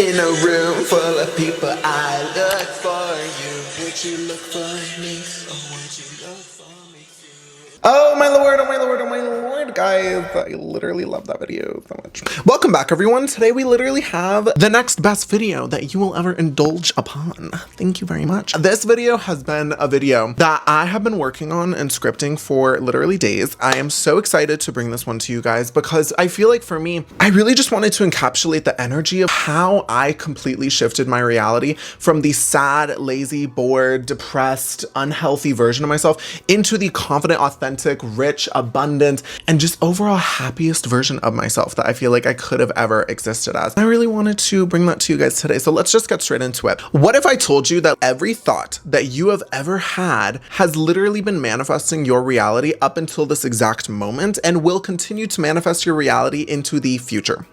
In a room full of people, I look for you. Would you look for me? Or would you look for me too? Oh my lord, oh my lord, oh my lord, guys. I literally love that video so much. Welcome back, everyone. Today we literally have the next best video that you will ever indulge upon. Thank you very much. This video has been a video that I have been working on and scripting for literally days. I am so excited to bring this one to you guys because I feel like for me, I really just wanted to encapsulate the energy of how I completely shifted my reality from the sad, lazy, bored, depressed, unhealthy version of myself into the confident, authentic, rich, abundant, and just overall happiest version of myself that I feel like I could have ever existed as. I really wanted to bring that to you guys today. So let's just get straight into it. What if I told you that every thought that you have ever had has literally been manifesting your reality up until this exact moment and will continue to manifest your reality into the future?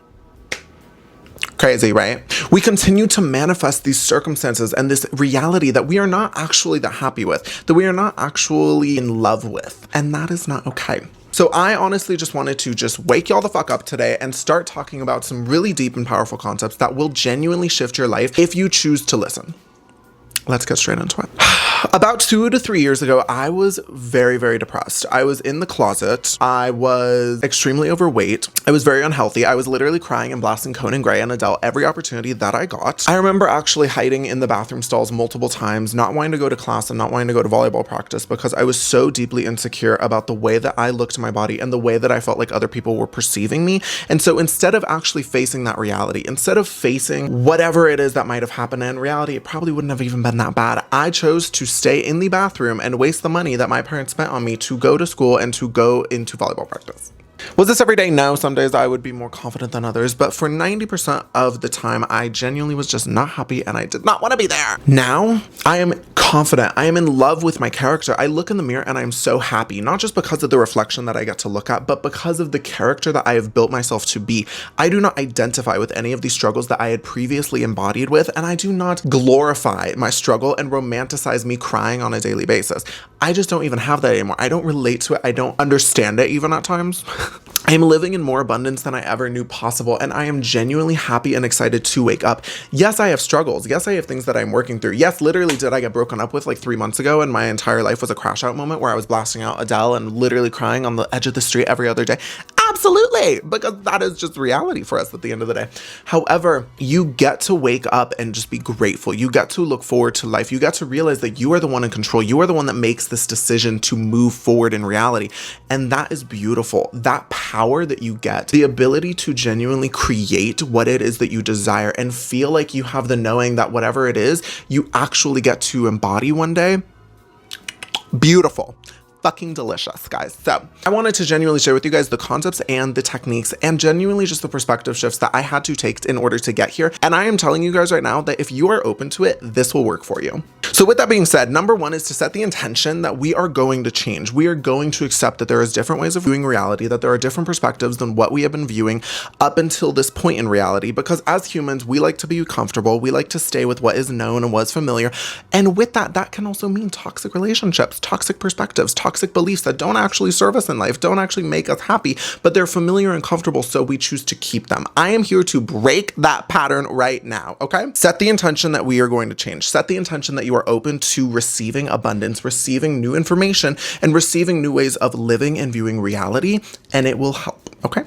Crazy, right? We continue to manifest these circumstances and this reality that we are not actually that happy with, that we are not actually in love with, and that is not okay. So I honestly just wanted to just wake y'all the fuck up today and start talking about some really deep and powerful concepts that will genuinely shift your life if you choose to listen. Let's get straight into it. About 2 to 3 years ago, I was very, very depressed. I was in the closet. I was extremely overweight. I was very unhealthy. I was literally crying and blasting Conan Gray and Adele every opportunity that I got. I remember actually hiding in the bathroom stalls multiple times, not wanting to go to class and not wanting to go to volleyball practice because I was so deeply insecure about the way that I looked in my body and the way that I felt like other people were perceiving me. And so instead of actually facing that reality, instead of facing whatever it is that might have happened in reality, it probably wouldn't have even been that bad. I chose to stay in the bathroom and waste the money that my parents spent on me to go to school and to go into volleyball practice. Was this every day? No, some days I would be more confident than others, but for 90% of the time, I genuinely was just not happy and I did not want to be there. Now, I am confident. I am in love with my character. I look in the mirror and I'm so happy, not just because of the reflection that I get to look at, but because of the character that I have built myself to be. I do not identify with any of these struggles that I had previously embodied with, and I do not glorify my struggle and romanticize me crying on a daily basis. I just don't even have that anymore. I don't relate to it. I don't understand it even at times. I am living in more abundance than I ever knew possible, and I am genuinely happy and excited to wake up. Yes, I have struggles. Yes, I have things that I'm working through. Yes, literally did I get broken up with like 3 months ago, and my entire life was a crash out moment where I was blasting out Adele and literally crying on the edge of the street every other day. Absolutely, because that is just reality for us at the end of the day. However, you get to wake up and just be grateful. You get to look forward to life. You get to realize that you are the one in control. You are the one that makes this decision to move forward in reality. And that is beautiful. That power that you get, the ability to genuinely create what it is that you desire and feel like you have the knowing that whatever it is, you actually get to embody one day. Beautiful. Fucking delicious, guys. So I wanted to genuinely share with you guys the concepts and the techniques and genuinely just the perspective shifts that I had to take in order to get here. And I am telling you guys right now that if you are open to it, this will work for you. So with that being said, number one is to set the intention that we are going to change. We are going to accept that there is different ways of viewing reality, that there are different perspectives than what we have been viewing up until this point in reality, because as humans, we like to be comfortable. We like to stay with what is known and what's familiar. And with that, that can also mean toxic relationships, toxic perspectives, toxic beliefs that don't actually serve us in life, don't actually make us happy, but they're familiar and comfortable, so we choose to keep them. I am here to break that pattern right now, okay? Set the intention that we are going to change. Set the intention that you are open to receiving abundance, receiving new information, and receiving new ways of living and viewing reality, and it will help, okay?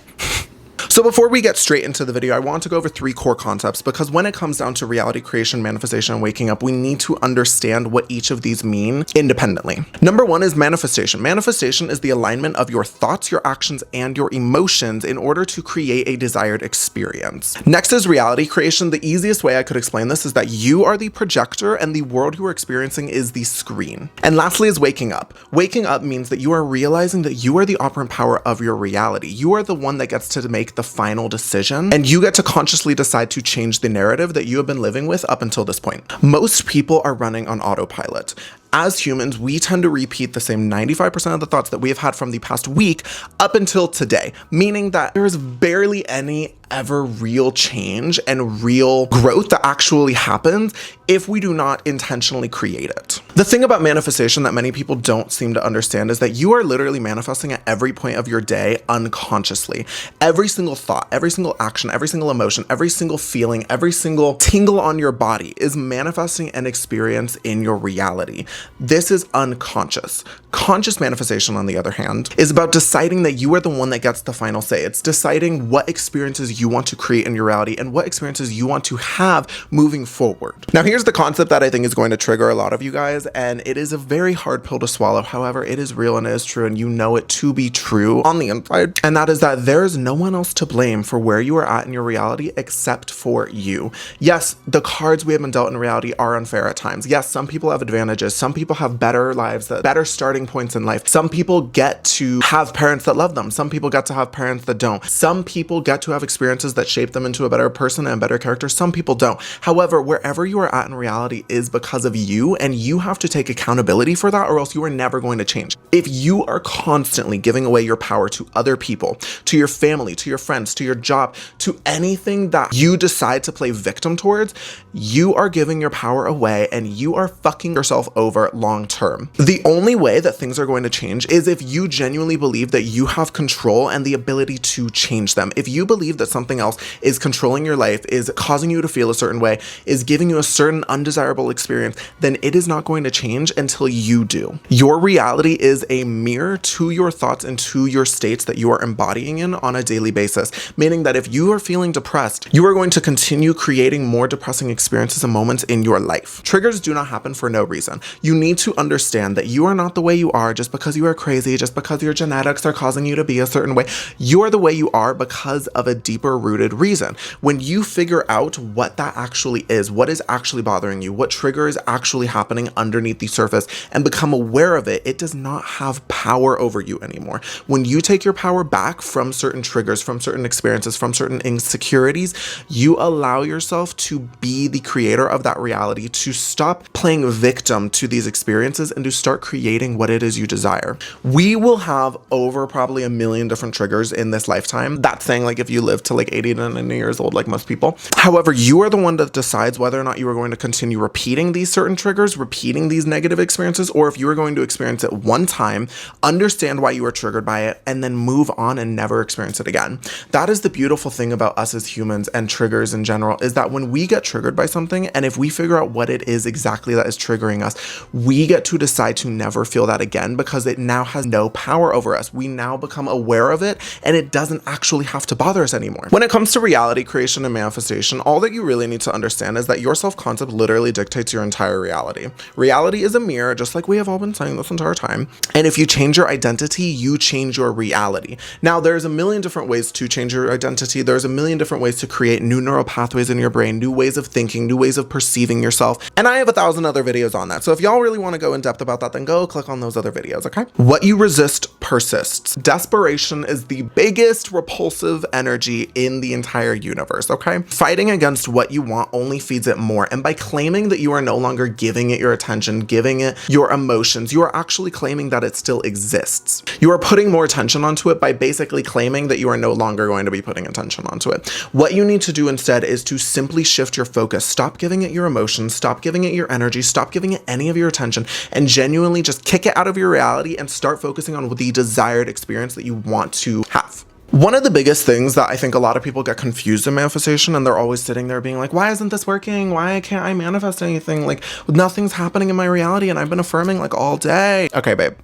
So before we get straight into the video, I want to go over 3 core concepts because when it comes down to reality creation, manifestation, and waking up, we need to understand what each of these mean independently. Number 1 is manifestation. Manifestation is the alignment of your thoughts, your actions, and your emotions in order to create a desired experience. Next is reality creation. The easiest way I could explain this is that you are the projector and the world you are experiencing is the screen. And lastly is waking up. Waking up means that you are realizing that you are the operant power of your reality. You are the one that gets to make the final decision, and you get to consciously decide to change the narrative that you have been living with up until this point. Most people are running on autopilot. As humans, we tend to repeat the same 95% of the thoughts that we have had from the past week up until today, meaning that there is barely any ever real change and real growth that actually happens if we do not intentionally create it. The thing about manifestation that many people don't seem to understand is that you are literally manifesting at every point of your day unconsciously. Every single thought, every single action, every single emotion, every single feeling, every single tingle on your body is manifesting an experience in your reality. This is unconscious. Conscious manifestation, on the other hand, is about deciding that you are the one that gets the final say. It's deciding what experiences you want to create in your reality and what experiences you want to have moving forward. Now, here's the concept that I think is going to trigger a lot of you guys, and it is a very hard pill to swallow. However, it is real and it is true, and you know it to be true on the inside. And that is that there is no one else to blame for where you are at in your reality except for you. Yes, the cards we have been dealt in reality are unfair at times. Yes, some people have advantages. Some people have better lives, better starting points in life. Some people get to have parents that love them. Some people get to have parents that don't. Some people get to have experiences that shape them into a better person and better character. Some people don't. However, wherever you are at in reality is because of you, and you have to take accountability for that, or else you are never going to change. If you are constantly giving away your power to other people, to your family, to your friends, to your job, to anything that you decide to play victim towards, you are giving your power away and you are fucking yourself over long term. The only way that things are going to change is if you genuinely believe that you have control and the ability to change them. If you believe that something else is controlling your life, is causing you to feel a certain way, is giving you a certain undesirable experience, then it is not going to change until you do. Your reality is a mirror to your thoughts and to your states that you are embodying in on a daily basis, meaning that if you are feeling depressed, you are going to continue creating more depressing experiences and moments in your life. Triggers do not happen for no reason. You need to understand that you are not the way you are just because you are crazy, just because your genetics are causing you to be a certain way. You are the way you are because of a deeper rooted reason. When you figure out what that actually is, what is actually bothering you, what trigger is actually happening underneath the surface, and become aware of it, it does not have power over you anymore. When you take your power back from certain triggers, from certain experiences, from certain insecurities, you allow yourself to be the creator of that reality, to stop playing victim to these experiences and to start creating what it is you desire. We will have over probably 1 million different triggers in this lifetime. That's saying like if you live to like 80 to 90 years old, like most people. However, you are the one that decides whether or not you are going to continue repeating these certain triggers, repeating these negative experiences, or if you are going to experience it one time, understand why you are triggered by it, and then move on and never experience it again. That is the beautiful thing about us as humans and triggers in general, is that when we get triggered by something, and if we figure out what it is exactly that is triggering us, we get to decide to never feel that again because it now has no power over us. We now become aware of it and it doesn't actually have to bother us anymore. When it comes to reality creation and manifestation, all that you really need to understand is that your self-concept literally dictates your entire reality. Reality is a mirror, just like we have all been saying this entire time. And if you change your identity, you change your reality. Now, there's 1 million different ways to change your identity. There's 1 million different ways to create new neural pathways in your brain, new ways of thinking, new ways of perceiving yourself. And I have 1,000 other videos on that. So if y'all really want to go in depth about that, then go click on those other videos, okay? What you resist persists. Desperation is the biggest repulsive energy in the entire universe, okay? Fighting against what you want only feeds it more. And by claiming that you are no longer giving it your attention, giving it your emotions, you are actually claiming that it still exists. You are putting more attention onto it by basically claiming that you are no longer going to be putting attention onto it. What you need to do instead is to simply shift your focus. Stop giving it your emotions, stop giving it your energy, stop giving it any of your attention, and genuinely just kick it out of your reality and start focusing on the desired experience that you want to have. One of the biggest things that I think a lot of people get confused in manifestation, and they're always sitting there being like, why isn't this working? Why can't I manifest anything? Like, nothing's happening in my reality and I've been affirming like all day. Okay, babe.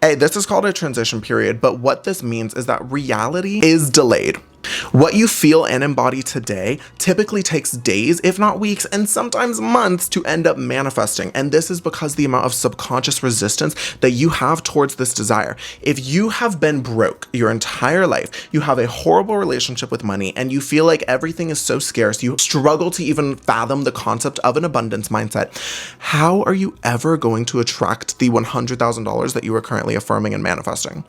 Hey, this is called a transition period, but what this means is that reality is delayed. What you feel and embody today typically takes days, if not weeks, and sometimes months to end up manifesting. And this is because the amount of subconscious resistance that you have towards this desire. If you have been broke your entire life, you have a horrible relationship with money, and you feel like everything is so scarce, you struggle to even fathom the concept of an abundance mindset, how are you ever going to attract the $100,000 that you are currently affirming and manifesting?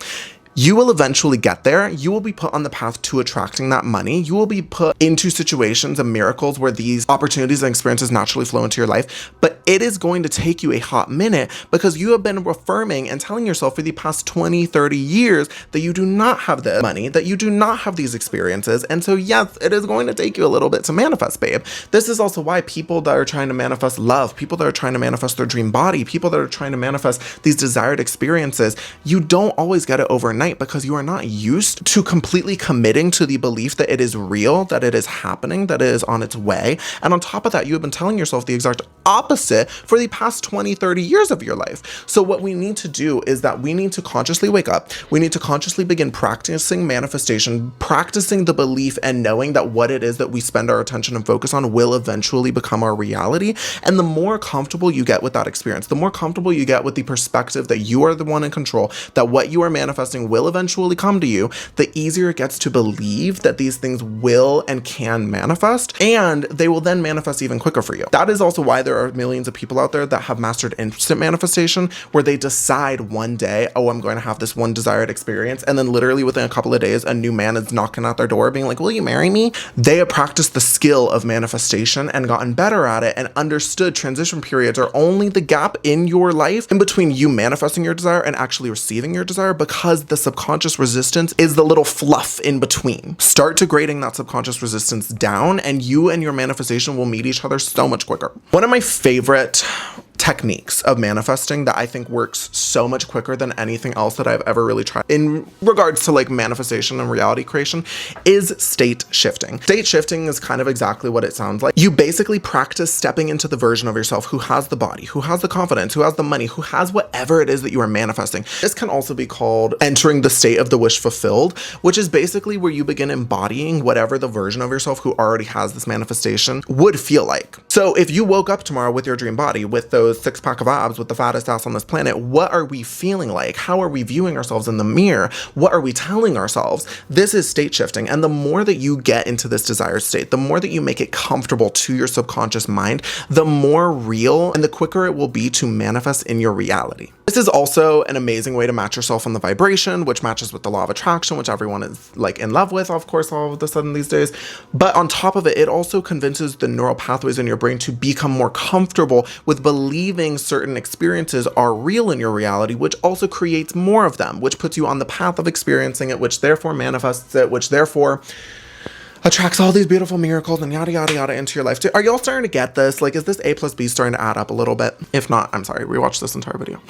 You will eventually get there. You will be put on the path to attracting that money. You will be put into situations and miracles where these opportunities and experiences naturally flow into your life. But it is going to take you a hot minute because you have been affirming and telling yourself for the past 20, 30 years that you do not have the money, that you do not have these experiences. And so yes, it is going to take you a little bit to manifest, babe. This is also why people that are trying to manifest love, people that are trying to manifest their dream body, people that are trying to manifest these desired experiences, you don't always get it overnight because you are not used to completely committing to the belief that it is real, that it is happening, that it is on its way. And on top of that, you have been telling yourself the exact opposite for the past 20, 30 years of your life. So what we need to do is that we need to consciously wake up. We need to consciously begin practicing manifestation, practicing the belief and knowing that what it is that we spend our attention and focus on will eventually become our reality. And the more comfortable you get with that experience, the more comfortable you get with the perspective that you are the one in control, that what you are manifesting will eventually come to you, the easier it gets to believe that these things will and can manifest, and they will then manifest even quicker for you. That is also why there are millions of people out there that have mastered instant manifestation, where they decide one day, oh, I'm going to have this one desired experience, and then literally within a couple of days, a new man is knocking at their door being like, will you marry me? They have practiced the skill of manifestation and gotten better at it and understood transition periods are only the gap in your life in between you manifesting your desire and actually receiving your desire, because the subconscious resistance is the little fluff in between. Start degrading that subconscious resistance down and you and your manifestation will meet each other so much quicker. One of my favorite techniques of manifesting that I think works so much quicker than anything else that I've ever really tried in regards to like manifestation and reality creation is state shifting. State shifting is kind of exactly what it sounds like. You basically practice stepping into the version of yourself who has the body, who has the confidence, who has the money, who has whatever it is that you are manifesting. This can also be called entering the state of the wish fulfilled, which is basically where you begin embodying whatever the version of yourself who already has this manifestation would feel like. So if you woke up tomorrow with your dream body, with those six-pack of abs, with the fattest ass on this planet, what are we feeling like? How are we viewing ourselves in the mirror? What are we telling ourselves? This is state shifting. And the more that you get into this desired state, the more that you make it comfortable to your subconscious mind, the more real and the quicker it will be to manifest in your reality. This is also an amazing way to match yourself on the vibration, which matches with the law of attraction, which everyone is like in love with, of course, all of a sudden these days. But on top of it, it also convinces the neural pathways in your brain to become more comfortable with believing certain experiences are real in your reality, which also creates more of them, which puts you on the path of experiencing it, which therefore manifests it, which therefore attracts all these beautiful miracles and yada, yada, yada into your life too. Are y'all starting to get this? Like, is this A plus B starting to add up a little bit? If not, I'm sorry, rewatch this entire video.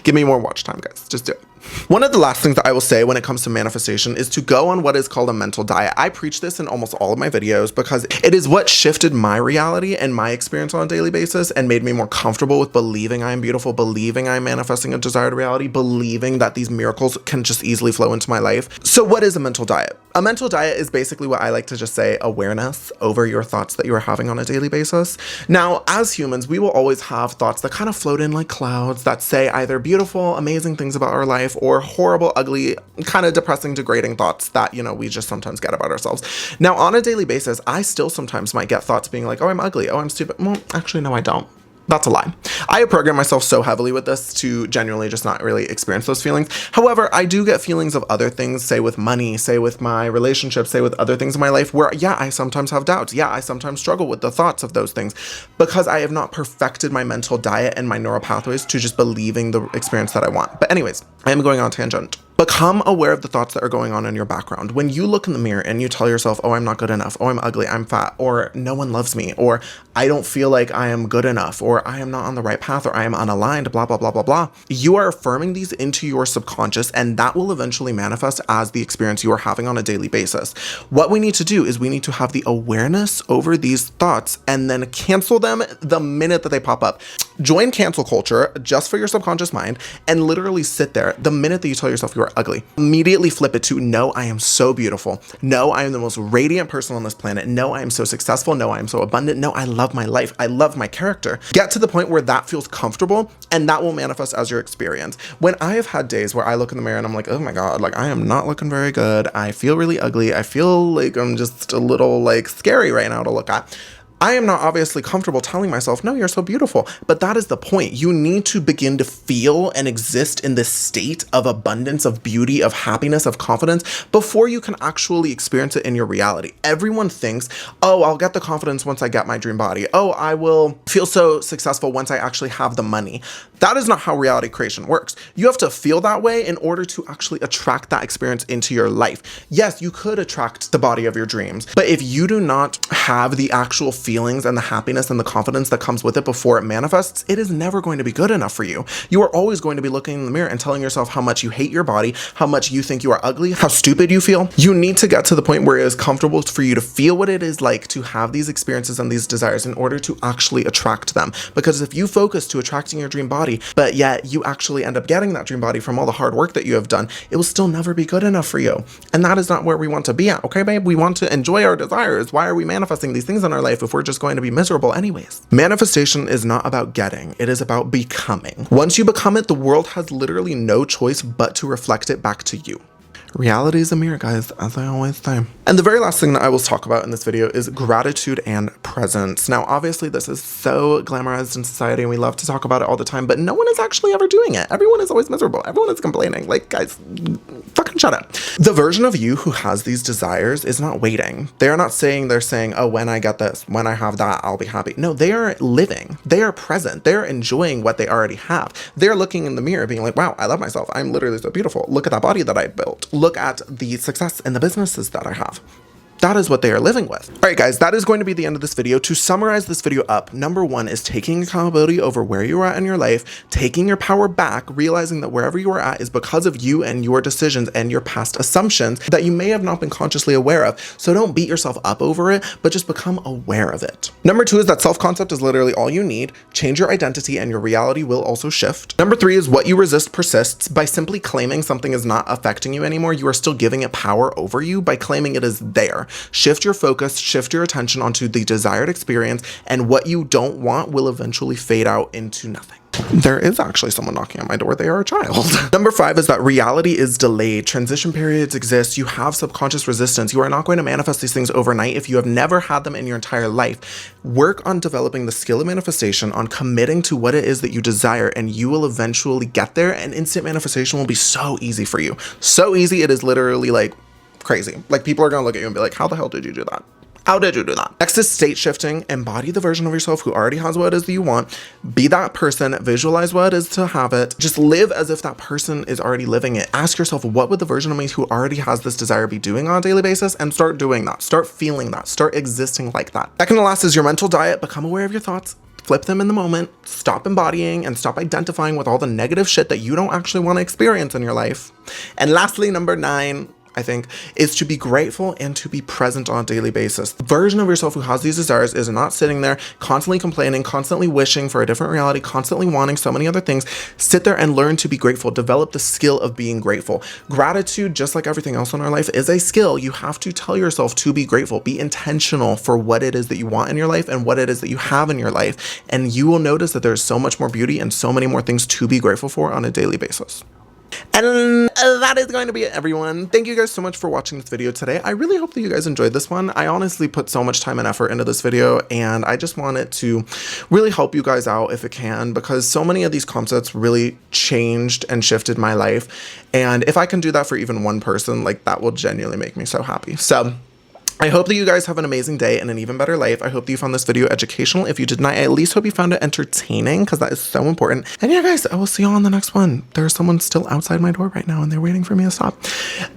Give me more watch time, guys. Just do it. One of the last things that I will say when it comes to manifestation is to go on what is called a mental diet. I preach this in almost all of my videos because it is what shifted my reality and my experience on a daily basis and made me more comfortable with believing I am beautiful, believing I'm manifesting a desired reality, believing that these miracles can just easily flow into my life. So what is a mental diet? A mental diet is basically what I like to just say awareness over your thoughts that you are having on a daily basis. Now, as humans, we will always have thoughts that kind of float in like clouds that say either beautiful, amazing things about our life or horrible, ugly, kind of depressing, degrading thoughts that, you know, we just sometimes get about ourselves. Now, on a daily basis, I still sometimes might get thoughts being like, oh, I'm ugly. Oh, I'm stupid. Well, actually, no, I don't. That's a lie. I have programmed myself so heavily with this to genuinely just not really experience those feelings. However, I do get feelings of other things, say with money, say with my relationships, say with other things in my life where, yeah, I sometimes have doubts. Yeah, I sometimes struggle with the thoughts of those things because I have not perfected my mental diet and my neural pathways to just believing the experience that I want. But anyways, I am going on a tangent. Become aware of the thoughts that are going on in your background. When you look in the mirror and you tell yourself, oh, I'm not good enough, oh, I'm ugly, I'm fat, or no one loves me, or I don't feel like I am good enough, or I am not on the right path, or I am unaligned, blah, blah, blah, blah, blah. You are affirming these into your subconscious, and that will eventually manifest as the experience you are having on a daily basis. What we need to do is we need to have the awareness over these thoughts and then cancel them the minute that they pop up. Join cancel culture just for your subconscious mind and literally sit there the minute that you tell yourself you are ugly. Immediately flip it to, no, I am so beautiful. No, I am the most radiant person on this planet. No, I am so successful. No, I am so abundant. No, I love my life. I love my character. Get to the point where that feels comfortable and that will manifest as your experience. When I have had days where I look in the mirror and I'm like, oh my God, like I am not looking very good. I feel really ugly. I feel like I'm just a little like scary right now to look at. I am not obviously comfortable telling myself, no, you're so beautiful. But that is the point. You need to begin to feel and exist in this state of abundance, of beauty, of happiness, of confidence before you can actually experience it in your reality. Everyone thinks, oh, I'll get the confidence once I get my dream body. Oh, I will feel so successful once I actually have the money. That is not how reality creation works. You have to feel that way in order to actually attract that experience into your life. Yes, you could attract the body of your dreams, but if you do not have the actual feelings and the happiness and the confidence that comes with it before it manifests, it is never going to be good enough for you. You are always going to be looking in the mirror and telling yourself how much you hate your body, how much you think you are ugly, how stupid you feel. You need to get to the point where it is comfortable for you to feel what it is like to have these experiences and these desires in order to actually attract them. Because if you focus to attracting your dream body, but yet you actually end up getting that dream body from all the hard work that you have done, it will still never be good enough for you. And that is not where we want to be at, okay, babe? We want to enjoy our desires. Why are we manifesting these things in our life if we're just going to be miserable anyways? Manifestation is not about getting, it is about becoming. Once you become it, the world has literally no choice but to reflect it back to you. Reality is a mirror, guys, as I always say. And the very last thing that I will talk about in this video is gratitude and presence. Now, obviously, this is so glamorized in society and we love to talk about it all the time, but no one is actually ever doing it. Everyone is always miserable. Everyone is complaining. Like, guys, fucking shut up. The version of you who has these desires is not waiting. They're saying, oh, when I get this, when I have that, I'll be happy. No, they are living. They are present. They're enjoying what they already have. They're looking in the mirror being like, wow, I love myself. I'm literally so beautiful. Look at that body that I built. Look at the success and the businesses that I have. That is what they are living with. All right, guys, that is going to be the end of this video. To summarize this video up, number one is taking accountability over where you are at in your life, taking your power back, realizing that wherever you are at is because of you and your decisions and your past assumptions that you may have not been consciously aware of. So don't beat yourself up over it, but just become aware of it. Number two is that self-concept is literally all you need. Change your identity and your reality will also shift. Number three is what you resist persists. By simply claiming something is not affecting you anymore, you are still giving it power over you by claiming it is there. Shift your focus, shift your attention onto the desired experience, and what you don't want will eventually fade out into nothing. There is actually someone knocking on my door. They are a child. Number five is that reality is delayed. Transition periods exist. You have subconscious resistance. You are not going to manifest these things overnight if you have never had them in your entire life. Work on developing the skill of manifestation, on committing to what it is that you desire, and you will eventually get there, and instant manifestation will be so easy for you. So easy, it is literally like crazy. Like, people are gonna look at you and be like, how the hell did you do that? How did you do that? Next is state shifting. Embody the version of yourself who already has what it is that you want. Be that person. Visualize what it is to have it. Just live as if that person is already living it. Ask yourself, what would the version of me who already has this desire be doing on a daily basis? And start doing that. Start feeling that. Start existing like that. Second to last is your mental diet. Become aware of your thoughts. Flip them in the moment. Stop embodying and stop identifying with all the negative shit that you don't actually want to experience in your life. And lastly, number 9, I think, is to be grateful and to be present on a daily basis. The version of yourself who has these desires is not sitting there constantly complaining, constantly wishing for a different reality, constantly wanting so many other things. Sit there and learn to be grateful. Develop the skill of being grateful. Gratitude, just like everything else in our life, is a skill. You have to tell yourself to be grateful. Be intentional for what it is that you want in your life and what it is that you have in your life. And you will notice that there's so much more beauty and so many more things to be grateful for on a daily basis. And that is going to be it, everyone. Thank you guys so much for watching this video today. I really hope that you guys enjoyed this one. I honestly put so much time and effort into this video, and I just want it to really help you guys out if it can, because so many of these concepts really changed and shifted my life. And if I can do that for even one person, like, that will genuinely make me so happy. So I hope that you guys have an amazing day and an even better life. I hope that you found this video educational. If you did not, I at least hope you found it entertaining, because that is so important. And yeah, guys, I will see you on the next one. There's someone still outside my door right now and they're waiting for me to stop.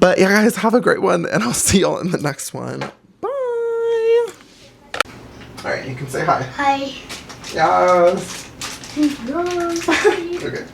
But yeah, guys, have a great one, and I'll see y'all in the next one. Bye. All right, you can say hi. Hi. Yes. Okay.